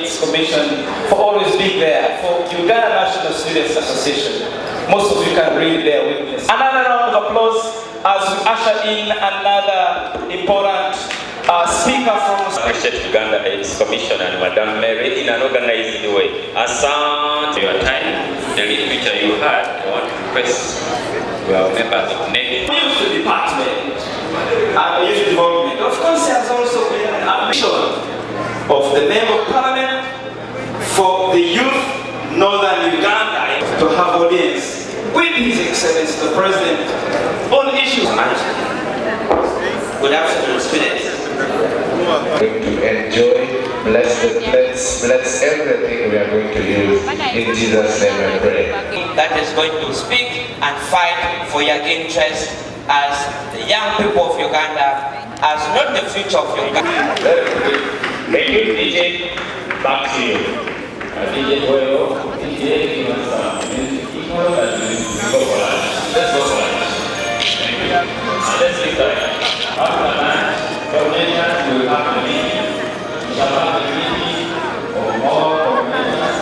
AIDS Commission for always being there, for Uganda National Students Association. Most of you can read their witness. Another round of applause as we usher in another important speaker from Uganda AIDS Commission and Madam Mary in an organized way. Asante your time, the literature you had, I want to request your members of NED. Youth Department and Youth Development. Of course, there has also been a mission of the Member of Parliament for the youth Northern Uganda to have audience with His Excellency the President on issues. Good afternoon, students. Going to enjoy, bless everything we are going to use. In Jesus' name I pray. That is going to speak and fight for your interest as the young people of Uganda, as not the future of Uganda. Thank you, DJ. Back to you. DJ, well, DJ, you must let's go for lunch. Let's go for lunch. Thank you. Let's take that. After lunch, coordinators will have the meeting. We shall have the meeting of more coordinators.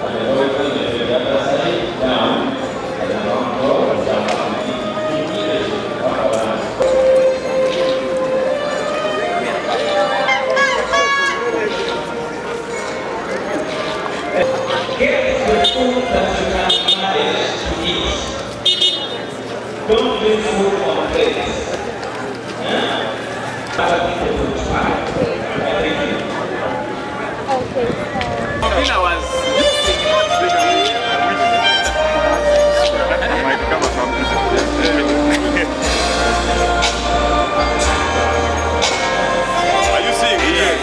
And the workers will be the other side down. And the ground floor, we shall have the meeting immediately after lunch. Here is the food that you can manage to eat. Don't leave food on plates. Other people will try. Are you seeing it?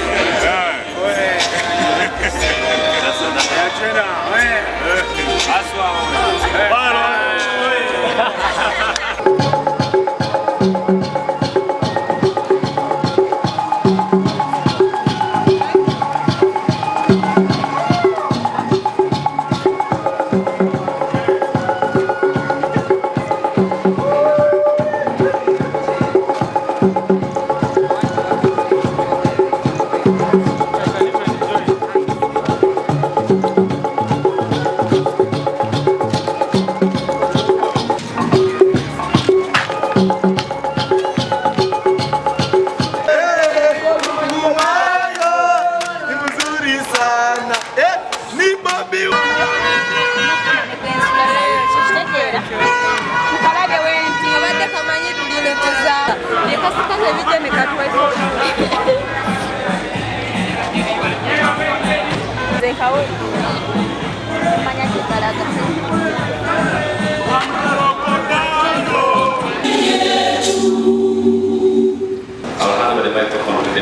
I'll hand the microphone to the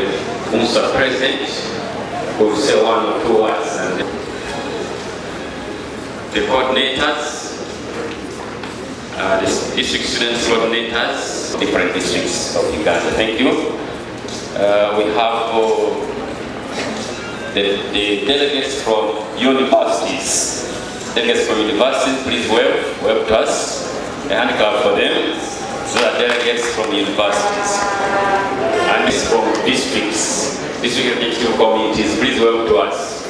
Mr. President, who will say one or two words, and the coordinators, the district students coordinators, different districts of Uganda. Thank you. We have the delegates from universities. Delegates from universities, please wave to us. A hand clap for them. So that delegates from universities. And this from districts, district executive communities, please welcome to us.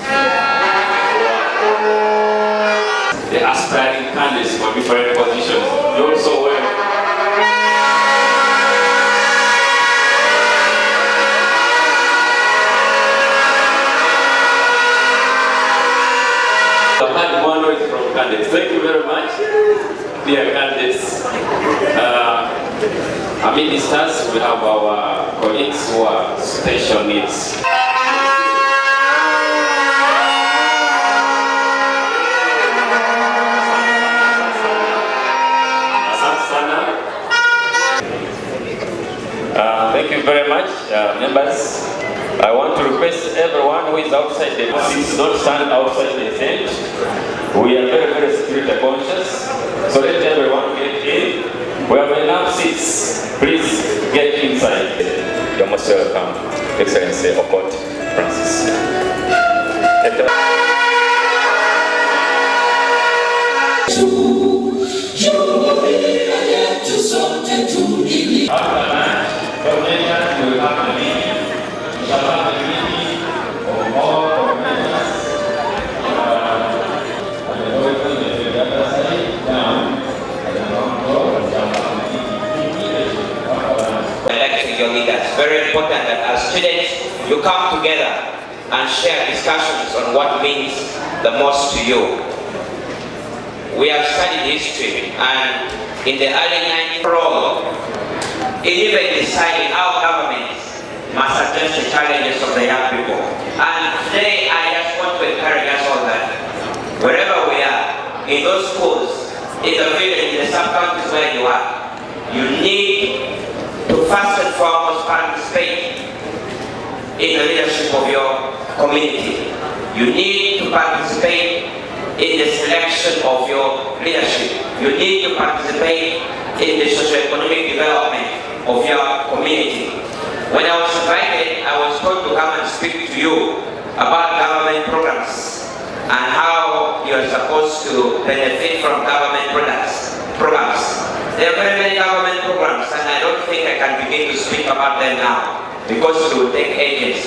The aspiring candidates for different positions, you also welcome. I've had more noise from candidates. Thank you very much, dear candidates. Our ministers, we have our colleagues who are special needs. Thank you very much, members. I want to request everyone who is outside the seats not stand outside the tent. We are very, very security conscious, so let everyone get in. We have enough seats. Please get inside. You're most welcome, Excellency Okot Francis. After that, coordinators will have the meeting. We shall have the meeting students, you come together and share discussions on what means the most to you. We have studied history, and in the early 90s, role in even deciding how governments must address the challenges of the young people. And today, I just want to encourage us all that wherever we are, in those schools, in the village, in the sub-counties where you are, you need to first and foremost participate in the leadership of your community. You need to participate in the selection of your leadership. You need to participate in the socio-economic development of your community. When I was invited, I was told to come and speak to you about government programs and how you are supposed to benefit from government programs. There are very many government programs, and I don't think I can begin to speak about them now because it will take ages.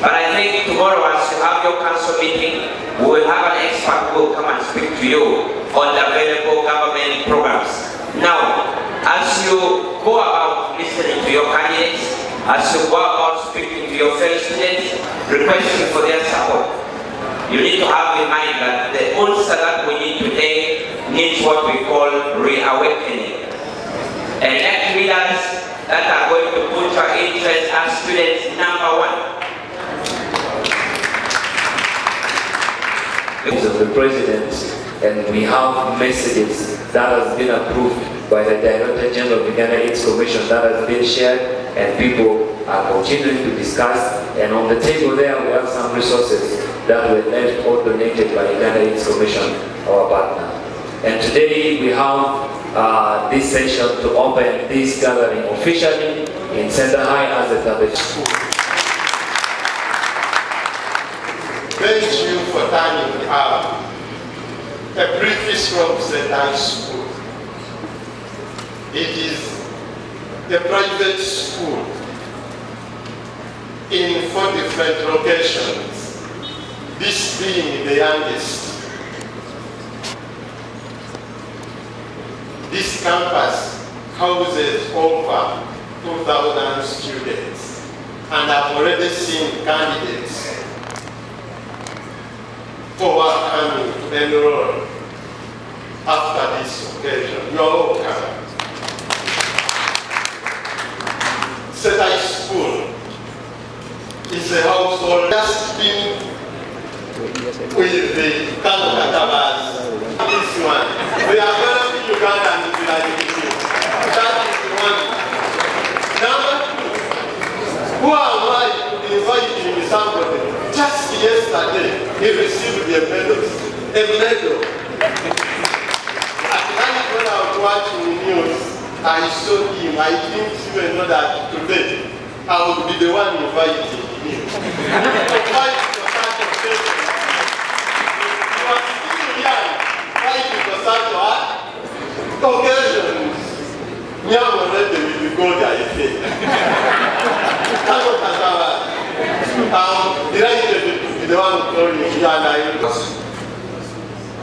But I think tomorrow, as you have your council meeting, we will have an expert who will come and speak to you on the available government programs. Now, as you go about listening to your candidates, as you go about speaking to your fellow students, requesting for their support, you need to have in mind that the answer that we need today needs what we call reawakening. Elect leaders that are going to put your interests as students number one. Of the president, and we have messages that has been approved by the Director General of the Ghana AIDS Commission that has been shared, and people are continuing to discuss. And on the table there, we have some resources that were left or donated by the Ghana AIDS Commission, our partner. And today we have this session to open this gathering officially in Center High as a public school. Thank you for turning up. A brief from Center High School. It is a private school in 4 different locations, this being the youngest. This campus houses over 2,000 students, and I've already seen candidates who are coming to enroll after this occasion. You are all welcome. Center School is a household just been with the Katabas. This one. We are going to Uganda and that is the one. Number 2. Who am I inviting somebody? Just yesterday, he received a medal. A medal. At night when I was watching the news, I saw him. I didn't even know that today I would be the one inviting him. To fight for such a person. He was still young, fighting for such occasions. Young already will go there, I think. I'm delighted to be the one calling you, and I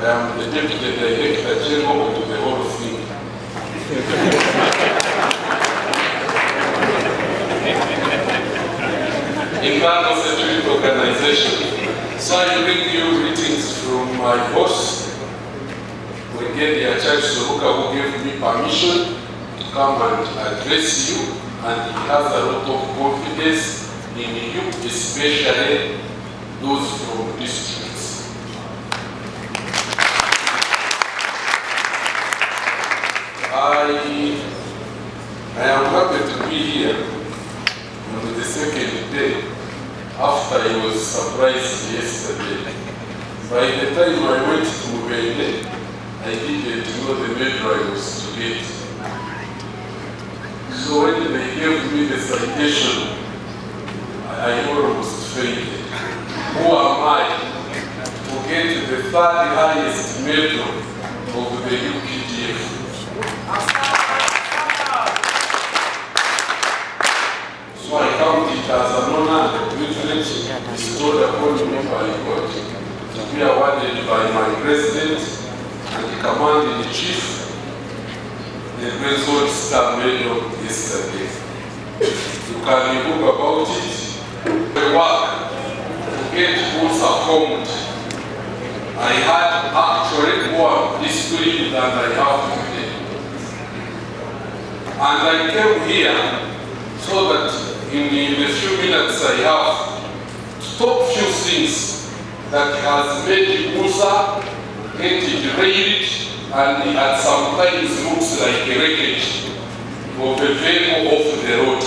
am the Deputy Director General of the whole thing. In Ghana Security Organization, so I bring you greetings from my boss, Brigadier Charles Soruka, who gave me permission to come and address you, and he has a lot of confidence in you, especially those from districts. I am happy to be here on the second day after I was surprised yesterday. By the time I went to Mukenyenya, I didn't know the medal I was to get. So when they gave me the citation, I almost fainted. Who am I to get the 3rd highest medal of the UPDF? So I count it as an honor and privilege bestowed upon me by God to be awarded by my president and the Commander-in-Chief the Gold Star Medal yesterday. can look about it. The work to get Musa formed, I had actually more discipline than I have today. And I came here so that in the few minutes I have to talk few things that has made Musa get derailed and at some times looks like a wreckage of a vehicle off the road.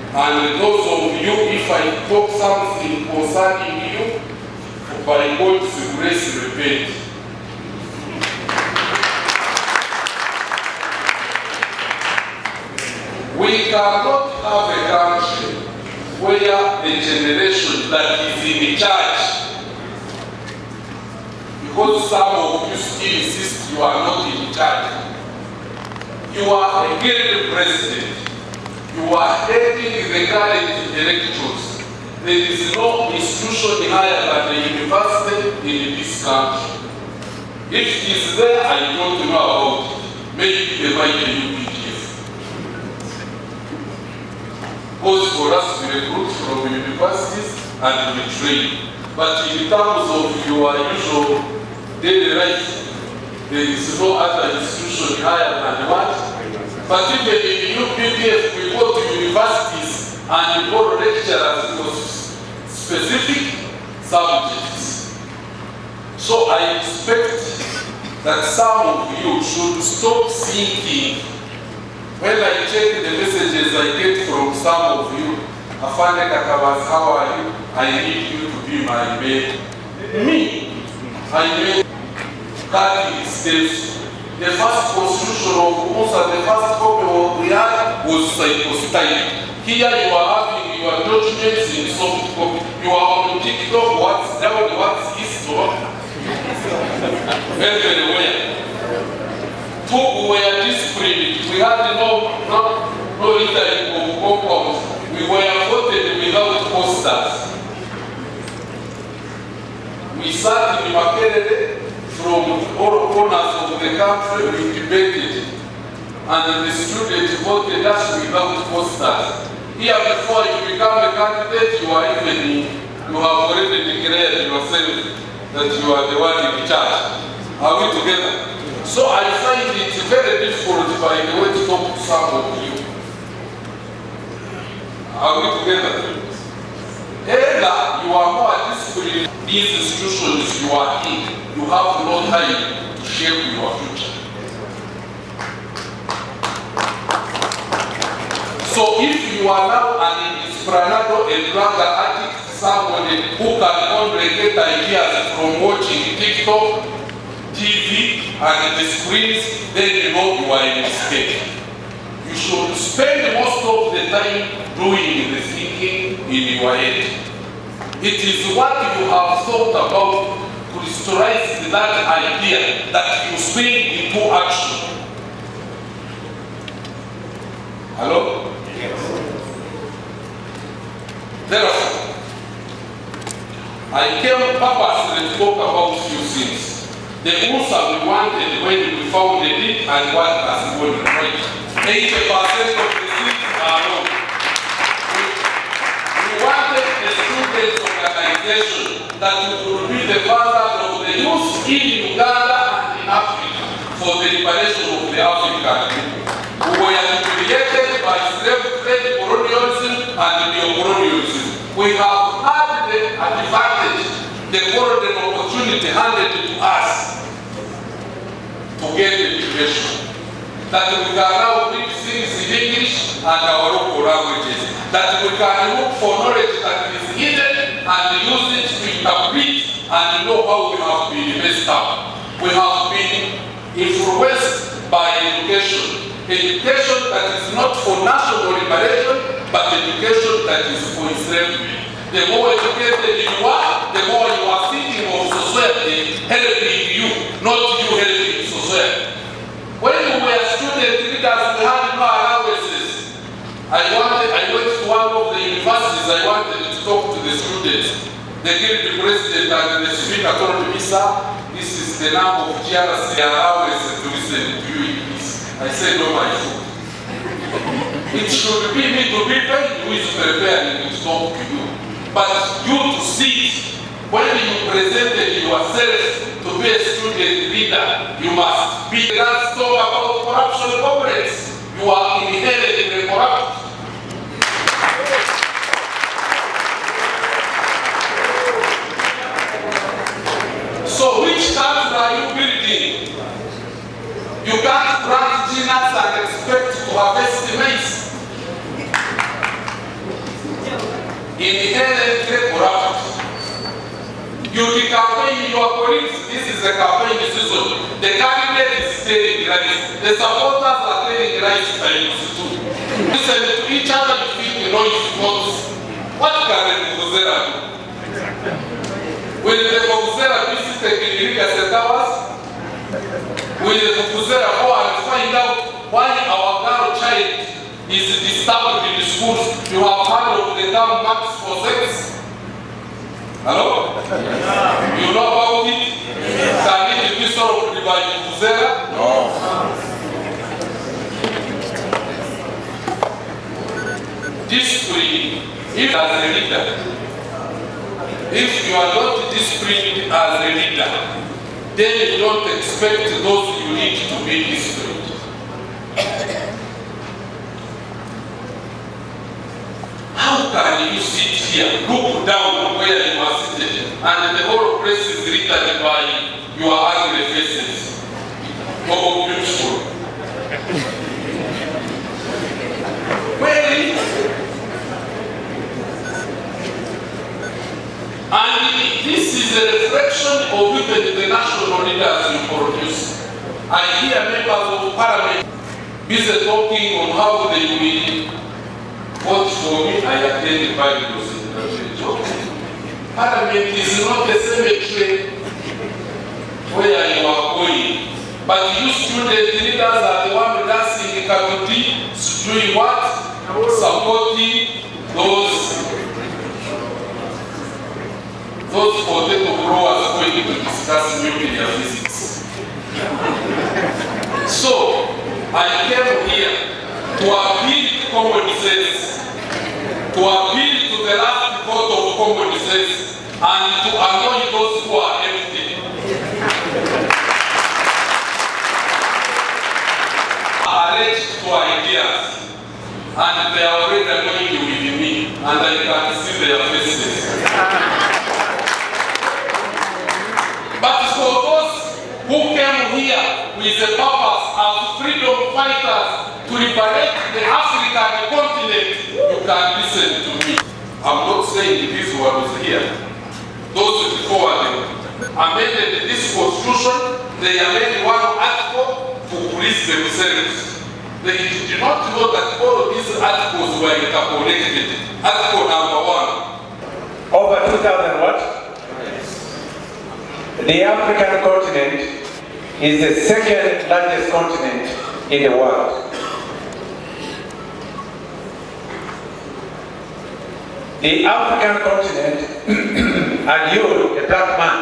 And those of you, if I talk something concerning you, by God's grace, repent. We cannot have a country where the generation that is in charge, because some of you still insist you are not in charge. You are a great president. You are heading the current elections. There is no institution higher than the university in this country. If it is there, I don't know about it. Maybe they might be UPDF. Because for us to recruit from universities and we train. But in terms of your usual daily life, there is no other institution higher than what? But even in UPDF, we go to universities and we go to lecturers for specific subjects. So I expect that some of you should stop thinking. When I check the messages I get from some of you, Afande Kakabas, how are you? I need you to be my mate. Me, I made 30 steps. The first constitution of Musa, the first copy of we had was psychostylic. Here you are having your documents in soft copy. You are on TikTok, what's down, what's east, everywhere. Two were disciplined. We had no lettering of compounds. We were voted without posters. We sat in Makerere from all corners of the country, we debated. And the students voted us without posters. Here before you become a candidate, you have already declared yourself that you are the one in charge. Are we together? So I find it very difficult, by the way, to talk to some of you. Are we together? Either you are more disciplined in these institutions you are in, you have no time to shape your future. So if you are now an inspiranado and drug addict, somebody who can only get ideas from watching TikTok, TV, and the screens, then you know you are in mistake. You should spend most of the time doing the thinking in your head. It is what you have thought about to crystallize that idea that you swing into action. Hello? Yes. Therefore, I came purposely to talk about few things. The Musa we wanted when we founded it and what has gone right. 80% of the things are wrong. We wanted a student organization that would be the father of the youth in Uganda and in Africa for the liberation of the African people who were created by slave trade, colonialism, and neo-colonialism. We have had the advantage, the golden opportunity handed to us to get education. That we can now read things in English and our local languages. That we can look for knowledge that is hidden and use it to interpret and know how we have been messed up. We have been influenced by education. Education that is not for national liberation, but education that is for enslavement. The more educated you are, the more you are thinking of society helping you, not you helping society. When we were student leaders, we had no allowances. I went to one of the universities, I wanted to talk to the students. The guild president and the speaker told me, sir, this is the number of GRC allowances to listen to you in this. I said, no, my food. It should be me to be paid who is preparing to talk to you. But you to sit, when you presented yourself to be a student leader, you must be. Let's talk about corruption corporates. You are inherently corrupt. So which country are you building? You can't plant peanuts and expect to harvest maize. Inherently corrupt. You campaign your colleagues. This is a campaign season. The candidate is telling lies. The supporters are telling lies times two. Listen to each other, you think you know his votes. What can the Mukula do? Will the Mukula visit the Ebiragalalagala towers? Will the Mukula go and find out why our girl child is disturbed in the schools? You have heard of the term marks for sex? Hello? You know about it? Can it be solved by Mukula? No. Discipline, if as a leader, if you are not disciplined as a leader, then you don't expect those you need to be disciplined. How can you sit here, look down where you are seated, and the whole place is written by your ugly faces? Oh, beautiful. Well, and this is a reflection of even the national leaders you produce. I hear members of parliament busy talking on how they will vote for me. I attended Bible in Parliament is not a cemetery where you are going. But you student leaders are the one dancing in Akutidde, doing what? Supporting those potato growers going to discuss nuclear physics. So, I came here to appeal to common sense, to appeal to the last vote of common sense, and to annoy those who are empty. Arranged to ideas, and they are already annoying with me, and I can see their faces. But for those who came here with a purpose as freedom fighters to liberate the African continent, you can listen to me. I'm not saying this was here. Those before them amended this constitution, they amended one article to police themselves. They did not know that all of these articles were interconnected. Article number 1. Over 2,000 what? The African continent is the second largest continent in the world. The African continent, and you, the black man,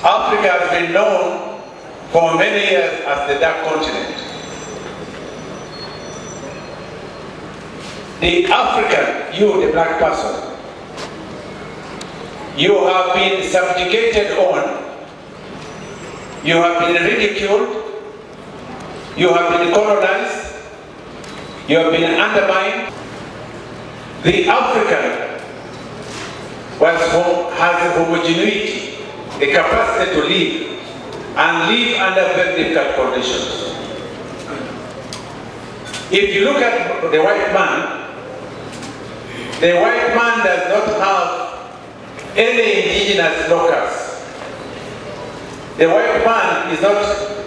Africa has been known for many years as the dark continent. The African, you, the black person, you have been subjugated on, you have been ridiculed, you have been colonized, you have been undermined. The African has homogeneity, the capacity to live, and live under very difficult conditions. If you look at the white man does not have any indigenous locus. The white man is not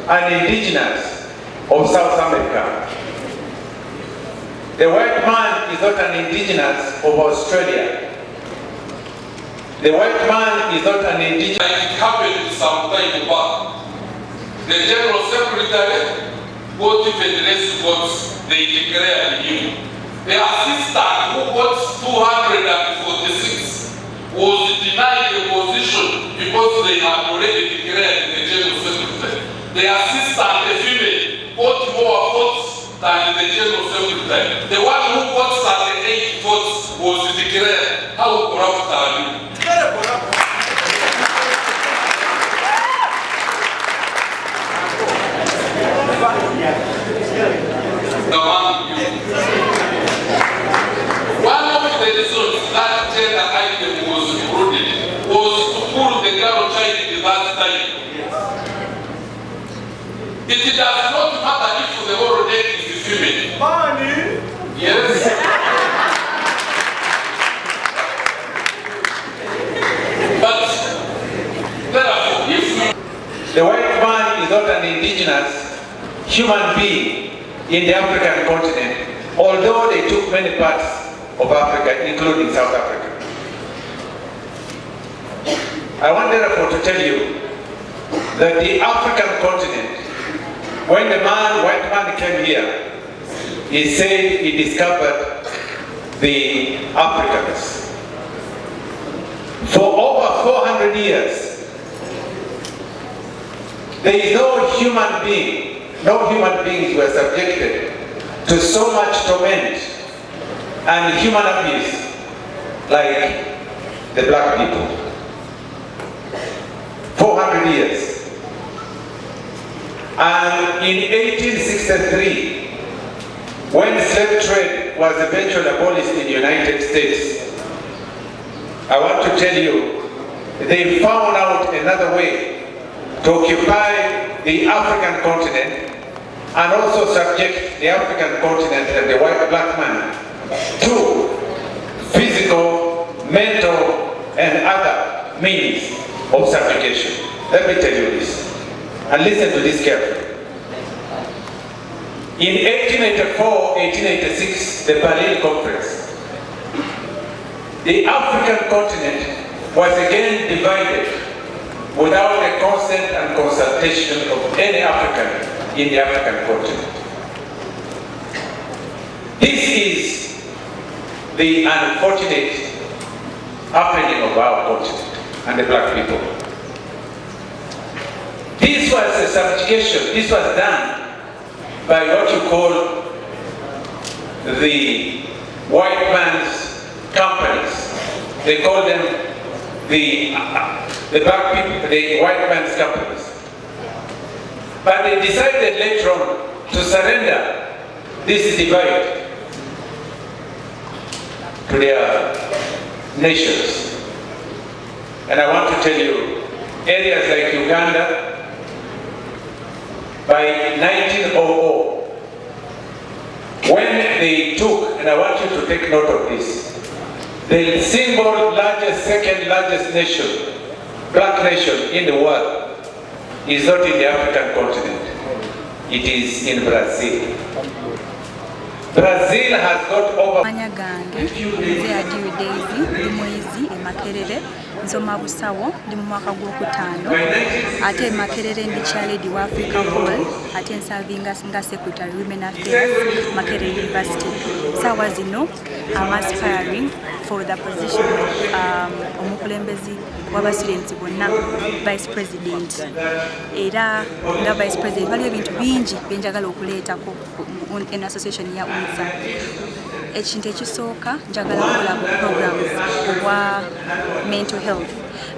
an indigenous of South America. The white man is not an indigenous of Australia. The white man is not an indigenous. It happened some time back. The General Secretary got even less votes they declared him. The assistant who got 246 was denied the position because they had already declared the General Secretary. The assistant, the female, got more votes than the General Secretary. The one who got 38 votes was declared. How corrupt are you? Among you. One of the reasons that gender item was included was to pull the girl child in that time. It does not matter if the whole day is female. Money? Yes. But therefore, if the white man is not an indigenous human being in the African continent, although they took many parts of Africa, including South Africa. I want therefore to tell you that the African continent, when the white man came here, he said he discovered the Africans. For over 400 years, there is no human beings were subjected to so much torment and human abuse like the black people. 400 years. And in 1863, when slave trade was eventually abolished in the United States, I want to tell you, they found out another way to occupy the African continent and also subject the African continent and the white black man to physical, mental, and other means of subjugation. Let me tell you this, and listen to this carefully. In 1884-1886, the Berlin Conference, the African continent was again divided without the consent and consultation of any African in the African continent. This is the unfortunate happening of our continent and the black people. This was a subjugation. This was done by what you call the white man's companies. They call them the black people, the white man's companies. But they decided later on to surrender this divide to their nations. And I want to tell you, areas like Uganda, by 1900, when they took, and I want you to take note of this, the single largest, second largest nation, black nation in the world, is not in the African continent. It is in Brazil. Brazil has got over... Nzoma Busawo ndi mu mwaka gw'okutaano ate Makerere ndi chairlady wa Africa Hall ate nservinga nga secretary women affairs Makerere University. Sawa zino I'm aspiring for the position of omukulembezi w'abastudents bonna vice president. Era nga vice president waliwo ebintu bingi byenjagala okuleetako in association ya UNSA. Ekintu ekisooka njagala kukola programs obwa mental health.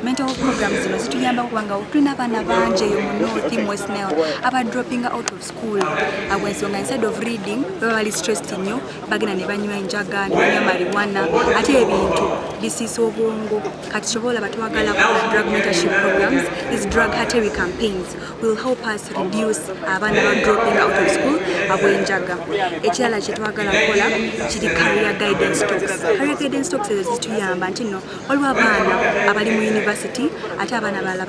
Mental health programs zino zituyamba kubanga tulina abaana bangi eyo mu North West Nile aba dropping out of school abwensonga instead of reading baba bali stressed nnyo bagenda ne banywa enjaga ne banywa marijuana ate ebintu bisiisa obwongo kati sobola batwagala ku drug mentorship programs. These drug hattery campaigns will help us reduce abaana ba dropping out of school abwenjaga. Ekirala kye twagala kukola kiri career guidance talks. Career guidance talks ezo zituyamba nti nno waliwo abaana abali mu university ate abaana balala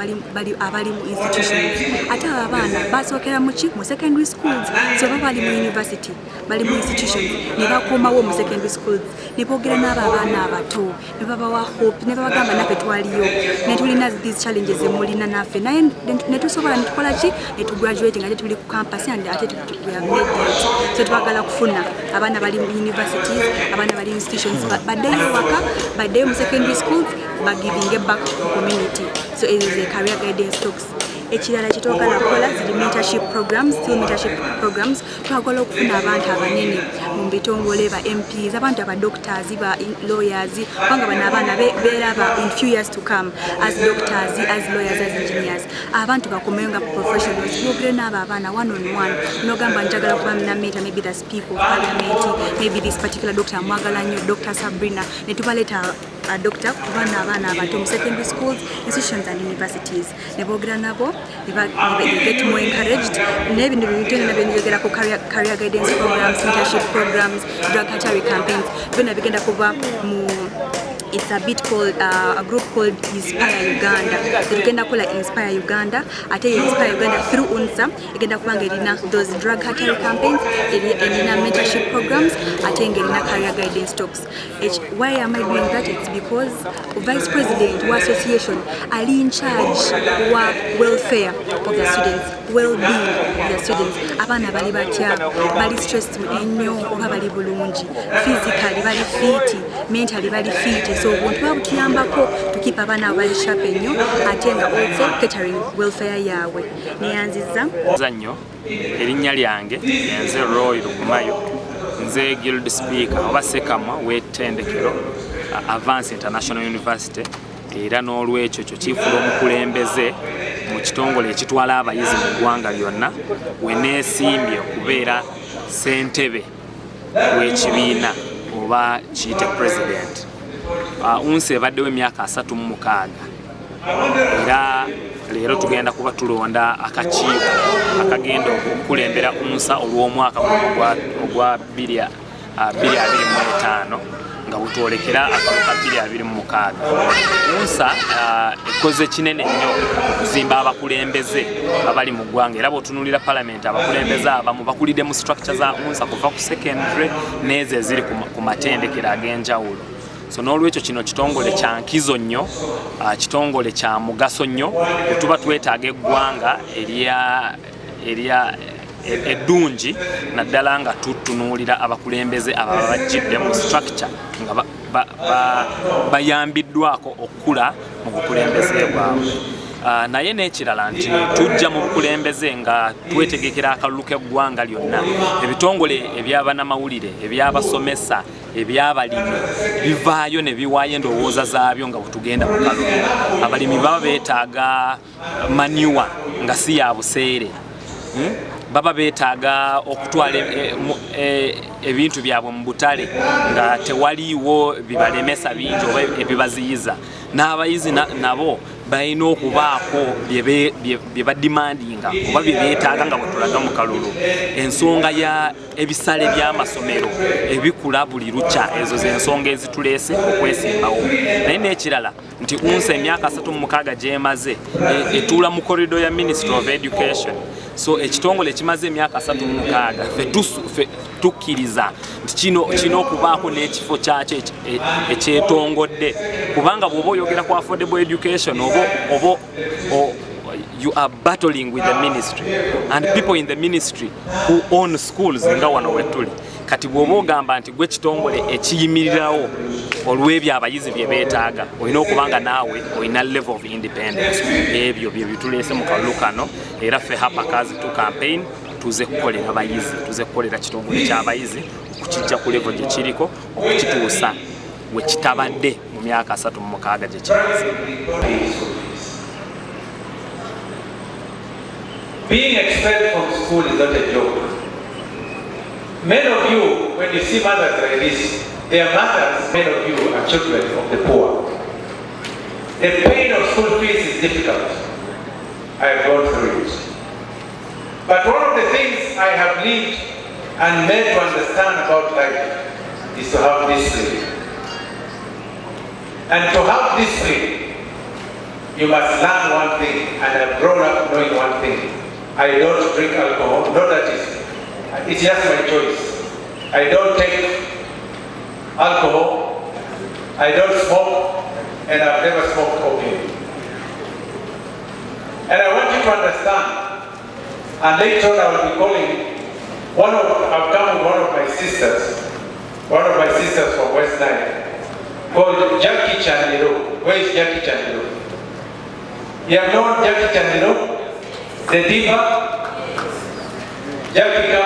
abali mu institutions ate abaana basookera mu secondary schools so bali mu university bali mu institutions ne bakomawo mu secondary schools ne boogera n'abo abaana abato ne babawa hope ne babagamba naffe twaliyo ne tulina these challenges emulina naffe naye ne tusobola ne tukola ki ne tugraduate nga tuli ku campus and ate we have made it. So twagala kufuna abaana bali mu universities abaana bali mu institutions baddeyo waka baddeyo mu secondary schools but giving it back to the community. So it is a career guidance talks. ekirala kitwagala kola ziri mentorship programs, still mentorship programs. Twagala okufuna abantu abanene mu bitongole ba MPs, abantu aba doctors, ba lawyers, kubanga bano abaana beeraba in few years to come as doctors, as lawyers, as engineers. Abantu bakomenga professionals bogere n'abo abaana one on one nogamba njagala kuba na meter, maybe the speaker of parliament, maybe this particular doctor mwagala nnyo, Dr. Sabrina, ne tubaleta a doctor kubana abaana abato mu secondary schools, institutions and universities. Ne bogera nabo ne get more encouraged n'ebintu bintene na benjogera ku career guidance programs, mentorship programs, drug hatchery campaigns. Bena bigenda kuba mu it's a bit called a group called Inspire Uganda. Tugenda kola Inspire Uganda, ate Inspire Uganda through UNSA igenda kubanga erina those drug hatchery campaigns, erina mentorship programs, ate erina career guidance talks. Why am I doing that? It's because Vice President wa association ali in charge wa welfare of the students, well-being of the students. Abana bali batya, bali stressed ennyo oba bali bulungi, physically bali fit, mentally bali fit. So obuntu babutuyambako tukipa abaana abali sharp ennyo ate nga also catering welfare yaabwe. Neyanziza nnyo erinnya lyange nze Roy Lugumayo, nze guild speaker oba sekamwa w'ettendekero Avance International University, era n'olwekyo kyo kifuula omukulembeze mu kitongole ekitwala abayizi mu ggwanga lyonna, we neesimbye okubeera ssentebe w'ekibiina oba kiyite president. Unsi ebaddewo emyaka 36 era leero tugenda kuba tulonda akakiiko akagenda okukulembera unsa olw'omwaka ogwa 2025 nga butwolekera akalulu ka 2026. Unsa ekoze kinene nnyo okuzimba abakulembeze abali mu ggwanga, era bw'otunuulira parliament abakulembeze abamu bakulidde mu structure za unsa kuva ku secondary n'ezo eziri ku matendekero ag'enjawulo. So n'olwekyo kino kitongole kya nkizo nnyo, kitongole kya mugaso nnyo, tuba twetaaga eggwanga erya eddungi naddala nga tutunuulira abakulembeze ababa bajjidde mu structure nga bayambiddwako okukula mu bukulembeze bwabwe. Naye n'ekirala nti tujja mu bukulembeze nga twetegekera akalulu k'eggwanga lyonna. Ebitongole eby'abanamawulire, eby'abasomesa, ebyabalimi bivaayo ne biwaayo endowooza zaabyo nga bwetugenda mu kalulu. Abalimi baba beetaaga manure nga si ya buseere, baba beetaaga okutwala ebintu byabwe mu butale nga tewaliiwo bibalemesa bingi oba ebibaziyiza. N'abayizi nabo balina okubaako bye badimandinga oba bye beetaaga nga bwetulaga mu kalulu. Ensonga ya ebisale by'amasomero ebikula buli lukya, ezo z'ensonga ezituleese okwesimbawo. Naye n'ekirala nti unsa emyaka 36 gy'emaze etuula mu corridor ya Ministry of Education. So ekitongole kimaze emyaka 36 ffe tukkiriza nti kino okubaako n'ekifo kyakyo ekyetongodde, kubanga bw'oba oyogera ku affordable education oba you are battling with the ministry and people in the ministry who own schools nga wano wetuli. Kati bw'oba ogamba nti gwe kitongole ekiyimirirawo olw'ebyo abayizi bye beetaaga, olina okubanga naawe olina level of independence. Ebyo bye bituleese mu kalulu kano, era ffe hapakazi tu campaign tuze kukolera abayizi, tuze kukolera kitongole ky'abayizi okukijja ku level gye kiriko okukituusa we kitabadde mu myaka 36 gye kimaze. Being expelled from school is not a joke. Many of you, when you see mothers like this, their mothers, many of you are children of the poor. The pain of school fees is difficult. I have gone through it. But one of the things I have lived and made to understand about life is to have discipline. And to have discipline, you must learn one thing, and I've grown up knowing one thing. I don't drink alcohol, not that it's just my choice. I don't take alcohol, I don't smoke, and I've never smoked opium. And I want you to understand, and later on I will be calling I've come with one of my sisters from West Nile, called Jackie Chandiru. Where is Jackie Chandiru? You have known Jackie Chandiru? the diva, Jackie.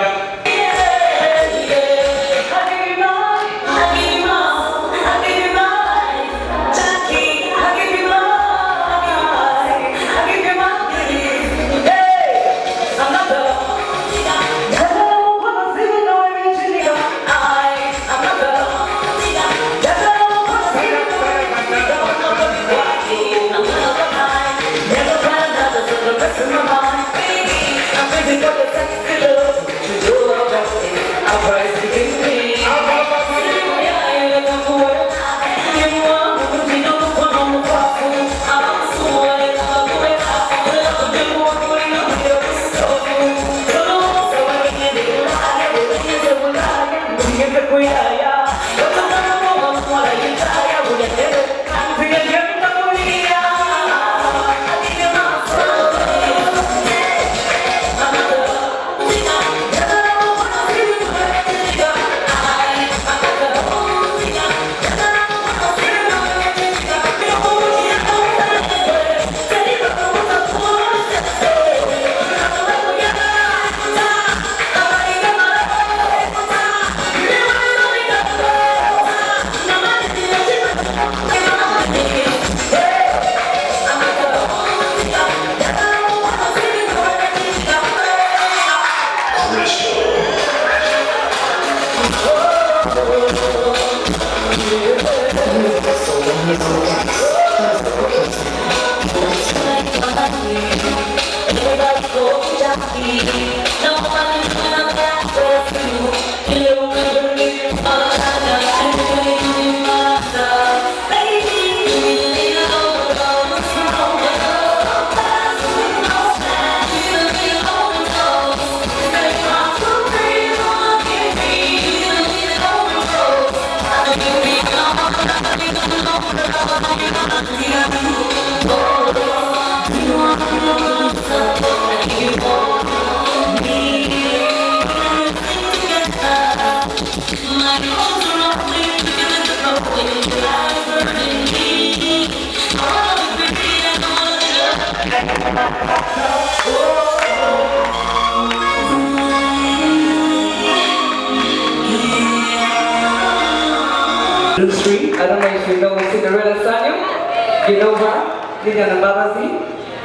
I don't know if you know Cinderella Sanyo. You know her, Lilian Mbabazi.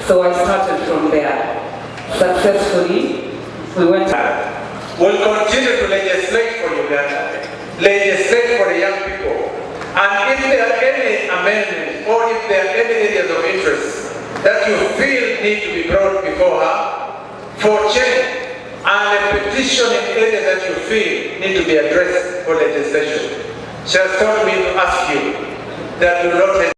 So I started from there. Successfully, we went. We'll continue to legislate for Uganda, legislate for the young people. And if there are any amendments or if there are any areas of interest that you feel need to be brought before her for change, and a petition in areas that you feel need to be addressed for legislation, she has told me to ask you that do not